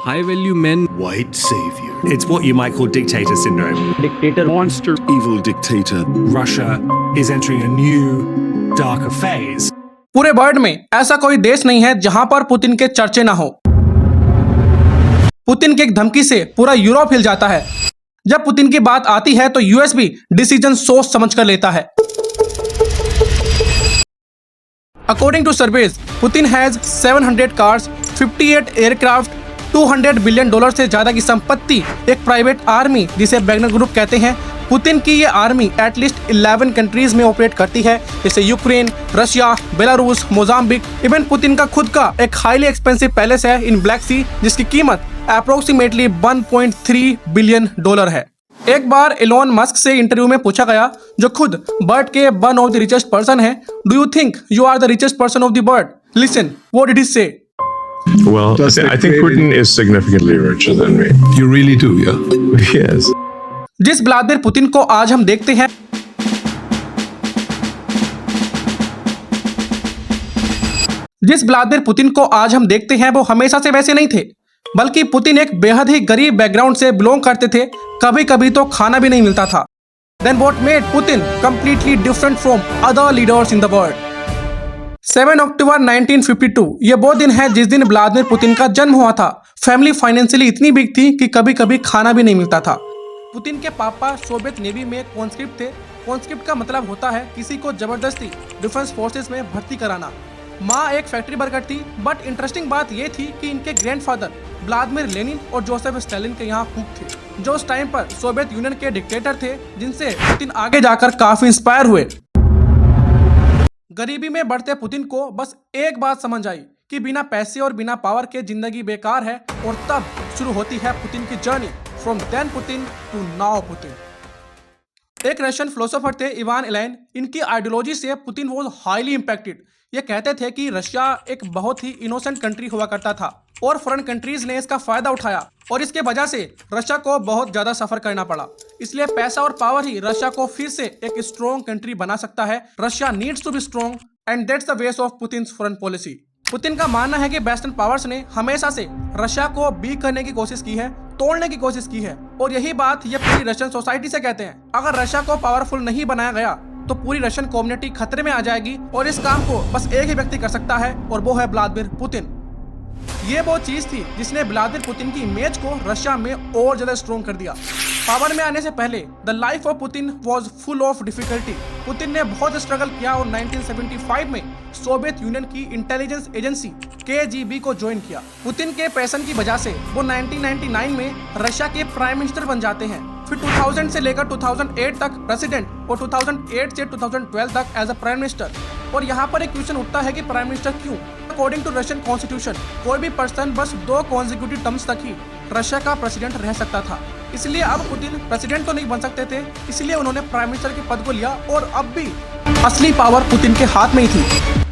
high-value men. White savior. It's what you might call dictator syndrome. Dictator monster. Evil dictator. Russia is entering a new, darker phase. पूरे world में ऐसा कोई देश नहीं है जहां पर पुतिन के चर्चे ना हो। पुतिन की एक धमकी से पूरा यूरोप हिल जाता है। जब पुतिन की बात आती है तो यूएस भी डिसीजन सोच समझ कर लेता है। According to surveys, Putin has 700 cars, 58 aircraft, $200 billion से ज्यादा की संपत्ति, एक प्राइवेट आर्मी जिसे वैगनर ग्रुप कहते हैं। पुतिन की ये आर्मी एटलीस्ट 11 कंट्रीज में ऑपरेट करती है, जैसे Ukraine, Russia, Belarus, Mozambique. Even Putin का खुद का एक हाईली एक्सपेंसिव पैलेस है इन ब्लैक सी, जिसकी कीमत अप्रोक्सीमेटली $1.3 बिलियन है। एक बार एलोन मस्क से इंटरव्यू में पूछा गया, जो खुद बर्ड के one of the richest person है, do you think you are the richest person of the world? Listen, what did he say? Well, I think Putin is significantly richer than me. You really do, yeah? Yes. जिस Vladimir Putin को आज हम देखते हैं, वो हमेशा से वैसे नहीं थे, बल्कि पुतिन एक बेहद ही गरीब बैकग्राउंड से बिलोंग करते थे। कभी कभी तो खाना भी नहीं मिलता था। Then what made Putin completely different from other leaders in the world? 7 अक्टूबर 1952 ये वो दिन है जिस दिन व्लादिमीर पुतिन का जन्म हुआ था। फैमिली फाइनेंशियली इतनी बिग थी कि कभी कभी खाना भी नहीं मिलता था। पुतिन के पापा सोवियत नेवी में कॉन्स्क्रिप्ट थे। कॉन्स्क्रिप्ट का मतलब होता है किसी को जबरदस्ती डिफेंस फोर्सेस में भर्ती कराना। माँ एक फैक्ट्री वर्कर थी, बट इंटरेस्टिंग बात ये थी कि इनके ग्रैंडफादर व्लादिमीर लेनिन और जोसेफ स्टालिन के यहाँ कुक थे, जो उस टाइम पर सोवियत यूनियन के डिक्टेटर थे, जिनसे पुतिन आगे जाकर काफी इंस्पायर हुए। गरीबी में बढ़ते पुतिन को बस एक बात समझ आई कि बिना पैसे और बिना पावर के जिंदगी बेकार है, और तब शुरू होती है पुतिन की journey from then Putin to now Putin. एक रशियन फिलोसोफर थे इवान इलाइन। इनकी आइडियोलॉजी से पुतिन वॉज हाईली इम्पैक्टेड। ये कहते थे कि रशिया एक बहुत ही इनोसेंट कंट्री हुआ करता था और फॉरेन कंट्रीज ने इसका फायदा उठाया, और इसके वजह से रशिया को बहुत ज्यादा सफर करना पड़ा। इसलिए पैसा और पावर ही रशिया को फिर से एक स्ट्रॉन्ग कंट्री बना सकता है। Russia needs to be strong and that's the base of Putin's foreign policy. Putin का मानना है कि वेस्टर्न पावर्स ने हमेशा से रशिया को वीक करने की कोशिश की है, तोड़ने की कोशिश की है, और यही बात ये पूरी रशियन सोसाइटी से कहते हैं। अगर रशिया को पावरफुल नहीं बनाया गया तो पूरी रशियन कम्युनिटी खतरे में आ जाएगी, और इस काम को बस एक ही व्यक्ति कर सकता है, और वो है व्लादिमीर पुतिन। ये वो चीज थी जिसने व्लादिमीर पुतिन की इमेज को रशिया में और ज्यादा स्ट्रॉन्ग कर दिया। पावर में आने से पहले the life of Putin was full of difficulty. Putin ने बहुत स्ट्रगल किया और 1975 में सोवियत यूनियन की इंटेलिजेंस एजेंसी KGB को ज्वाइन किया। पुतिन के पैशन की वजह से वो 1999 में रशिया के प्राइम मिनिस्टर बन जाते हैं। फिर 2000 से लेकर 2008 तक प्रेसिडेंट, और 2008 से 2012 तक एज अ प्राइम मिनिस्टर। और यहाँ पर एक क्वेश्चन उठता है कि प्राइम मिनिस्टर क्यों? अकॉर्डिंग टू रशियन कॉन्स्टिट्यूशन, कोई भी पर्सन बस 2 कॉन्जिक्यूटिव टर्म्स तक ही रशिया का प्रेसिडेंट रह सकता था। इसलिए अब पुतिन प्रेसिडेंट तो नहीं बन सकते थे, इसलिए उन्होंने प्राइम मिनिस्टर के पद को लिया, और अब भी असली पावर पुतिन के हाथ में ही थी।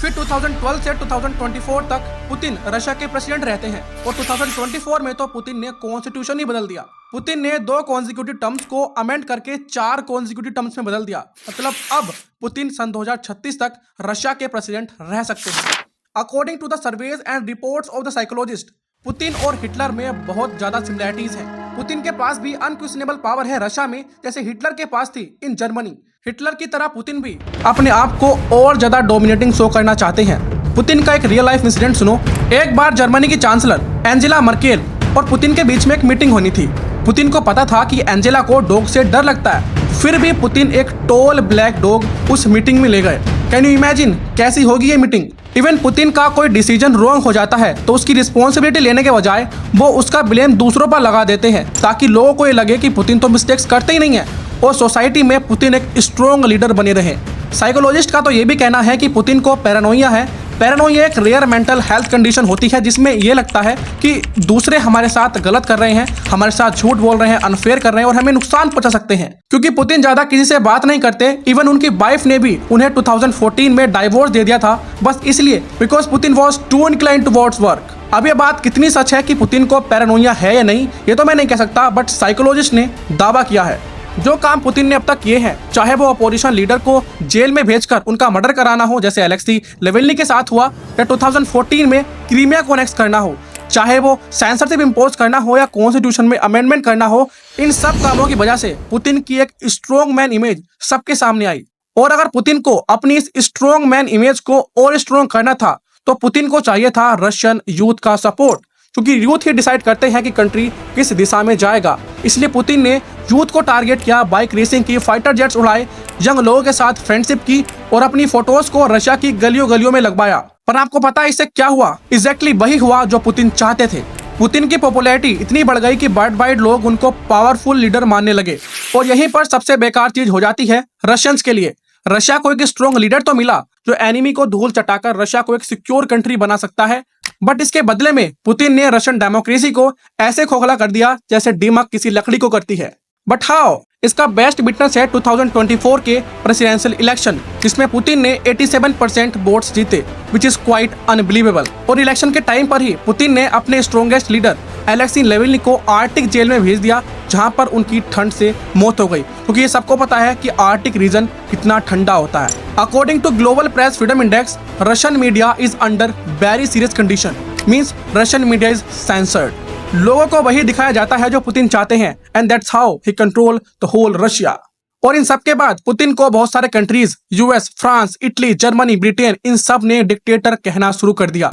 फिर 2012 से 2024 तक पुतिन रशिया के प्रेसिडेंट रहते हैं, और 2024 में तो पुतिन ने कॉन्स्टिट्यूशन ही बदल दिया। पुतिन ने 2 कॉन्जिक्यूटिव टर्म्स को अमेंड करके 4 कॉन्जिक्यूटिव टर्म्स में बदल दिया। मतलब अब पुतिन सन 2036 तक रशिया के प्रेसिडेंट रह सकते हैं। According to the surveys and reports of the psychologist, Putin और हिटलर में बहुत ज्यादा सिमिलैरिटीज हैं। पुतिन के पास भी अनक्वेश्चनेबल पावर है रशिया में, जैसे हिटलर के पास थी इन जर्मनी। हिटलर की तरह पुतिन भी अपने आप को और ज्यादा डोमिनेटिंग शो करना चाहते हैं। पुतिन का एक रियल लाइफ इंसिडेंट सुनो। एक बार जर्मनी की चांसलर एंजेला मर्केल और पुतिन के बीच में एक मीटिंग होनी थी। पुतिन को पता था कि एंजेला को डॉग से डर लगता है, फिर भी पुतिन एक टॉल ब्लैक डॉग उस मीटिंग में ले गए। कैन यू इमेजिन कैसी होगी ये मीटिंग? इवन पुतिन का कोई डिसीजन रॉन्ग हो जाता है तो उसकी रिस्पॉन्सिबिलिटी लेने के बजाय वो उसका ब्लेम दूसरों पर लगा देते हैं, ताकि लोगों को ये लगे कि पुतिन तो मिस्टेक्स करते ही नहीं है, और सोसाइटी में पुतिन एक स्ट्रॉन्ग लीडर बने रहे। साइकोलॉजिस्ट का तो ये भी कहना है कि पुतिन को पैरानोइया है। पैरानोइया एक रेयर मेंटल हेल्थ कंडीशन होती है जिसमें ये लगता है कि दूसरे हमारे साथ गलत कर रहे हैं, हमारे साथ झूठ बोल रहे हैं, अनफेयर कर रहे हैं, और हमें नुकसान पहुंचा सकते हैं। क्योंकि पुतिन ज्यादा किसी से बात नहीं करते, इवन उनकी वाइफ ने भी उन्हें 2014 में डाइवोर्स दे दिया था, बस इसलिए because Putin was too inclined towards work. अब ये बात कितनी सच है कि पुतिन को पैरानोइया है या नहीं, ये तो मैं नहीं कह सकता, बट साइकोलॉजिस्ट ने दावा किया है। जो काम पुतिन ने अब तक किए हैं, चाहे वो अपोजिशन लीडर को जेल में भेजकर उनका मर्डर कराना हो, जैसे अलेक्सी नावल्नी के साथ हुआ, या 2014 में क्रीमिया को एनेक्स करना हो, चाहे वो सेंसरशिप इम्पोज करना हो या कॉन्स्टिट्यूशन में अमेंडमेंट करना हो, इन सब कामों की वजह से पुतिन की एक स्ट्रॉन्ग मैन इमेज सबके सामने आई। और अगर पुतिन को अपनी इस स्ट्रॉन्ग मैन इमेज को और स्ट्रॉन्ग करना था तो पुतिन को चाहिए था रशियन यूथ का सपोर्ट, क्योंकि यूथ ही डिसाइड करते हैं कि कंट्री किस दिशा में जाएगा। इसलिए पुतिन ने यूथ को टारगेट किया, बाइक रेसिंग की, फाइटर जेट्स उड़ाए, यंग लोगों के साथ फ्रेंडशिप की और अपनी फोटोज को रशिया की गलियों गलियों में लगवाया। पर आपको पता है इससे क्या हुआ? एग्जैक्टली वही हुआ जो पुतिन चाहते थे। पुतिन की पॉपुलैरिटी इतनी बढ़ गई कि वर्ल्ड वाइड लोग उनको पावरफुल लीडर मानने लगे। और यहीं पर सबसे बेकार चीज हो जाती है रशियंस के लिए। रशिया को एक स्ट्रॉन्ग लीडर तो मिला जो एनिमी को धूल चटाकर रशिया को एक सिक्योर कंट्री बना सकता है, बट इसके बदले में पुतिन ने रशियन डेमोक्रेसी को ऐसे खोखला कर दिया जैसे दीमक किसी लकड़ी को करती है। But how? इसका बेस्ट विटनेस है 2024 के प्रेसिडेंशियल इलेक्शन, जिसमें पुतिन ने 87% वोट्स जीते, विच इज क्वाइट अनबिलीवेबल। और इलेक्शन के टाइम पर ही पुतिन ने अपने स्ट्रॉन्गेस्ट लीडर एलेक्सी नावल्नी को आर्टिक जेल में भेज दिया, जहां पर उनकी ठंड से मौत हो गई, क्योंकि ये सबको पता है कि आर्टिक रीजन कितना ठंडा होता है। According to global press freedom index, Russian media is under very serious condition, means Russian media is censored. लोगों को वही दिखाया जाता है जो पुतिन चाहते हैं, and that's how he control the whole Russia. और इन सब के बाद पुतिन को बहुत सारे countries, US, France, Italy, Germany, Britain, इन सब ने डिक्टेटर कहना शुरू कर दिया।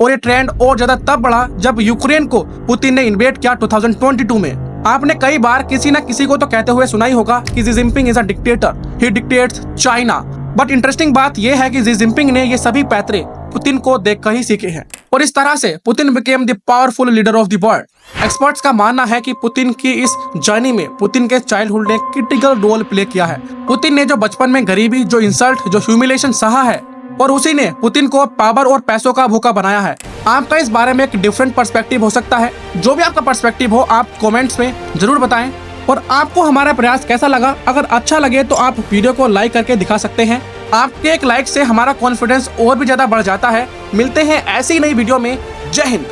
और ये ट्रेंड और ज्यादा तब बढ़ा जब यूक्रेन को पुतिन ने इन्वेड किया 2022 में। आपने कई बार किसी न किसी को तो कहते हुए सुना ही होगा कि Xi Jinping is a dictator, he dictates China. But interesting बात यह है कि शी जिनपिंग ने ये सभी पैतरे पुतिन को देखकर ही सीखे हैं। और इस तरह से Putin became the powerful leader of the world. Experts का मानना है कि पुतिन की इस जर्नी में पुतिन के चाइल्डहुड ने क्रिटिकल रोल प्ले किया है। पुतिन ने जो बचपन में गरीबी, जो इंसल्ट, जो ह्यूमिलेशन सहा है, और उसी ने पुतिन को पावर और पैसों का भूखा बनाया है। आपका इस बारे में एक डिफरेंट पर्सपेक्टिव हो सकता है। जो भी आपका पर्सपेक्टिव हो आप कमेंट्स में जरूर बताएं। और आपको हमारा प्रयास कैसा लगा? अगर अच्छा लगे तो आप वीडियो को लाइक करके दिखा सकते हैं। आपके एक लाइक से हमारा कॉन्फिडेंस और भी ज्यादा बढ़ जाता है। मिलते हैं ऐसी नई वीडियो में। जय हिंद।